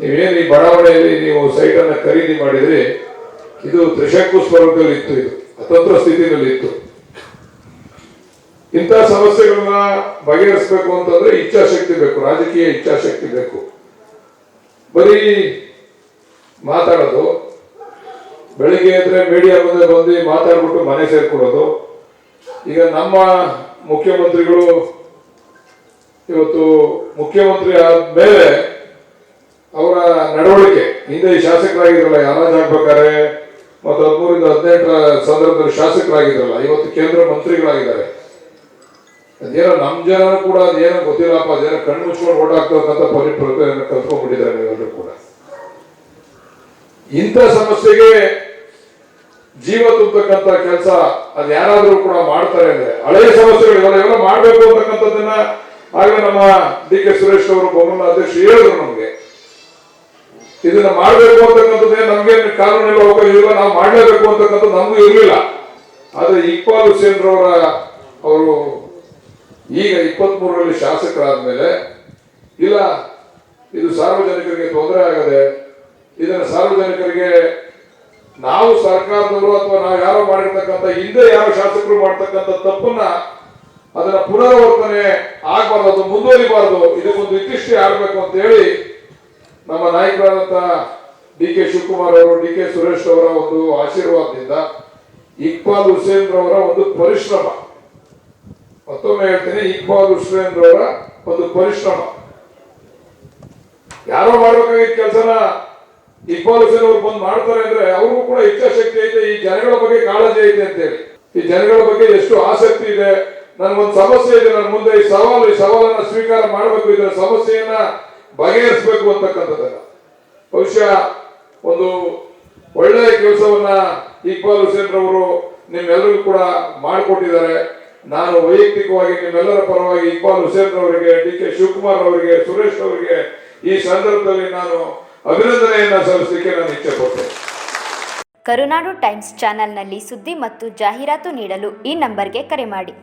ನೀವೇನು ಈ ಬಡಾವಣೆಯಲ್ಲಿ ನೀವು ಸೈಟ್ ಅನ್ನ ಖರೀದಿ ಮಾಡಿದ್ರಿ, ಇದು ತ್ರಿಶಂಕು ಸ್ವರೂಪದಲ್ಲಿ ಇತ್ತು, ಇದು ಅತಂತ್ರ ಸ್ಥಿತಿನಲ್ಲಿ ಇತ್ತು. ಇಂಥ ಸಮಸ್ಯೆಗಳನ್ನ ಬಗೆಹರಿಸಬೇಕು ಅಂತಂದ್ರೆ ಇಚ್ಛಾಶಕ್ತಿ ಬೇಕು, ರಾಜಕೀಯ ಇಚ್ಛಾಶಕ್ತಿ ಬೇಕು. ಬರೀ ಮಾತಾಡೋದು, ಬೆಳಿಗ್ಗೆ ಇದ್ರೆ ಮೀಡಿಯಾ ಮುಂದೆ ಬಂದು ಮಾತಾಡ್ಬಿಟ್ಟು ಮನೆ ಸೇರ್ಕೊಡೋದು. ಈಗ ನಮ್ಮ ಮುಖ್ಯಮಂತ್ರಿಗಳು ಇವತ್ತು ಮುಖ್ಯಮಂತ್ರಿ ಆದ್ಮೇಲೆ ಅವರ ನಡವಳಿಕೆ, ಹಿಂದೆ ಶಾಸಕರಾಗಿದ್ರಲ್ಲ ಯಾರಾಜ್ ಆಗ್ಬೇಕಾರೆ ಮತ್ತು 13-18 ಸಂದರ್ಭದಲ್ಲಿ ಶಾಸಕರಾಗಿದ್ರಲ್ಲ, ಇವತ್ತು ಕೇಂದ್ರ ಮಂತ್ರಿಗಳಾಗಿದ್ದಾರೆ. ಅದೇನೋ ನಮ್ಮ ಜನ ಕೂಡ ಅದೇನೋ ಗೊತ್ತಿಲ್ಲಪ್ಪ, ಅದೇನೋ ಕಣ್ಣು ಮುಚ್ಕೊಂಡು ಓಟ್ ಹಾಕ್ತಕ್ಕಂಥ ಪರಿಪ್ರತೆಯನ್ನು ಕಲ್ತ್ಕೊಂಡ್ಬಿಟ್ಟಿದ್ದಾರೆ ನೀವೆಲ್ಲರೂ ಕೂಡ. ಇಂಥ ಸಮಸ್ಯೆಗೆ ಜೀವ ತುಂಬತಕ್ಕಂಥ ಕೆಲಸ ಅದು ಯಾರಾದ್ರೂ ಕೂಡ ಮಾಡ್ತಾರೆ ಅಂದ್ರೆ, ಹಳೆಯ ಸಮಸ್ಯೆಗಳು ಇವೆಲ್ಲ ಮಾಡ್ಬೇಕು ಅಂತಕ್ಕಂಥದ್ದನ್ನ ಆಗಲೇ ನಮ್ಮ ಡಿ.ಕೆ. ಸುರೇಶ್ ಅವರು ಬೊಮ್ಮನ ಅಧ್ಯಕ್ಷ ಹೇಳಿದ್ರು ನಮ್ಗೆ. ಇದನ್ನ ಮಾಡ್ಬೇಕು ಅಂತಕ್ಕಂಥದ್ದೇ ನಮ್ಗೆ ಕಾನೂನಿನ ಅವಕಾಶ ಇಲ್ಲ, ನಾವು ಮಾಡ್ಲೇಬೇಕು ಅಂತಕ್ಕಂಥದ್ದು ನಮಗೂ ಇರಲಿಲ್ಲ. ಆದ್ರೆ ಇಕ್ಬಾಲ್ ಹುಸೇನ್ ಅವರು ಈಗ 23ರಲ್ಲಿ ಶಾಸಕರಾದ್ಮೇಲೆ ಇಲ್ಲ ಇದು ಸಾರ್ವಜನಿಕರಿಗೆ ತೊಂದರೆ ಆಗದೆ, ಇದನ್ನ ಸಾರ್ವಜನಿಕರಿಗೆ ನಾವು ಸರ್ಕಾರದವರು ಅಥವಾ ನಾವು ಯಾರೋ ಮಾಡಿರ್ತಕ್ಕಂಥ ಹಿಂದೆ ಯಾರೋ ಶಾಸಕರು ಮಾಡ್ತಕ್ಕಂಥ ತಪ್ಪನ್ನ ಅದನ್ನ ಪುನರಾವರ್ತನೆ ಆಗ್ಬಾರ್ದು, ಅದು ಮುಂದುವರಿಬಾರ್ದು, ಇದಕ್ಕೊಂದು ಇತಿಷ್ಠೆ ಆಡ್ಬೇಕು ಅಂತ ಹೇಳಿ ನಮ್ಮ ನಾಯಕರಾದಂತ ಡಿ.ಕೆ. ಶಿವಕುಮಾರ್ ಅವರು, ಡಿ.ಕೆ. ಸುರೇಶ್ ಅವರ ಒಂದು ಆಶೀರ್ವಾದದಿಂದ ಇಕ್ಬಾಲ್ ಹುಸೇನ್ ರವರ ಒಂದು ಪರಿಶ್ರಮ, ಮತ್ತೊಮ್ಮೆ ಹೇಳ್ತೀನಿ, ಇಕ್ಬಾಲ್ ಹುಸೇನ್ ರವರ ಒಂದು ಪರಿಶ್ರಮ, ಯಾರೋ ಮಾಡ್ಬೇಕಾಗಿದ್ದ ಕೆಲಸನ ಇಕ್ಬಾಲ್ ಹುಸೇನ್ ಅವರು ಬಂದು ಮಾಡ್ತಾರೆ ಅಂದ್ರೆ ಅವ್ರಿಗೂ ಕೂಡ ಇಚ್ಛಾಶಕ್ತಿ ಐತೆ, ಈ ಜನಗಳ ಬಗ್ಗೆ ಕಾಳಜಿ ಐತೆ ಅಂತ ಹೇಳಿ, ಈ ಜನಗಳ ಬಗ್ಗೆ ಎಷ್ಟು ಆಸಕ್ತಿ ಇದೆ, ನನ್ಗೊಂದು ಸಮಸ್ಯೆ ಇದೆ, ನನ್ನ ಮುಂದೆ ಈ ಸವಾಲನ್ನ ಸ್ವೀಕಾರ ಮಾಡಬೇಕು, ಇದರ ಸಮಸ್ಯೆಯನ್ನ ಬಗೆಹರಿಸಬೇಕು ಅಂತಕ್ಕಂಥದ್ದನ್ನ ಬಹುಶಃ ಒಂದು ಒಳ್ಳೆಯ ಕೆಲಸವನ್ನ ಇಕ್ಬಾಲ್ ಹುಸೇನ್ ರವರು ನಿಮ್ಮೆಲ್ಲರಿಗೂ ಕೂಡ ಮಾಡಿಕೊಟ್ಟಿದ್ದಾರೆ. ನಾನು ವೈಯಕ್ತಿಕವಾಗಿ ನಿಮ್ಮೆಲ್ಲರ ಪರವಾಗಿ ಇಕ್ಬಾಲ್ ಹುಸೇನ್ ಅವರಿಗೆ, ಡಿ.ಕೆ. ಶಿವಕುಮಾರ್ ಅವರಿಗೆ, ಸುರೇಶ್ ಅವರಿಗೆ ಈ ಸಂದರ್ಭದಲ್ಲಿ ನಾನು ಅಭಿನಂದನೆಯನ್ನ ಸಲ್ಲಿಸಲಿಕ್ಕೆ ನಾನು ಇಚ್ಛೆ ಪಡ್ತೇನೆ. ಕರುನಾಡು ಟೈಮ್ಸ್ ಚಾನೆಲ್ನಲ್ಲಿ ಸುದ್ದಿ ಮತ್ತು ಜಾಹೀರಾತು ನೀಡಲು ಈ ನಂಬರ್ಗೆ ಕರೆ ಮಾಡಿ.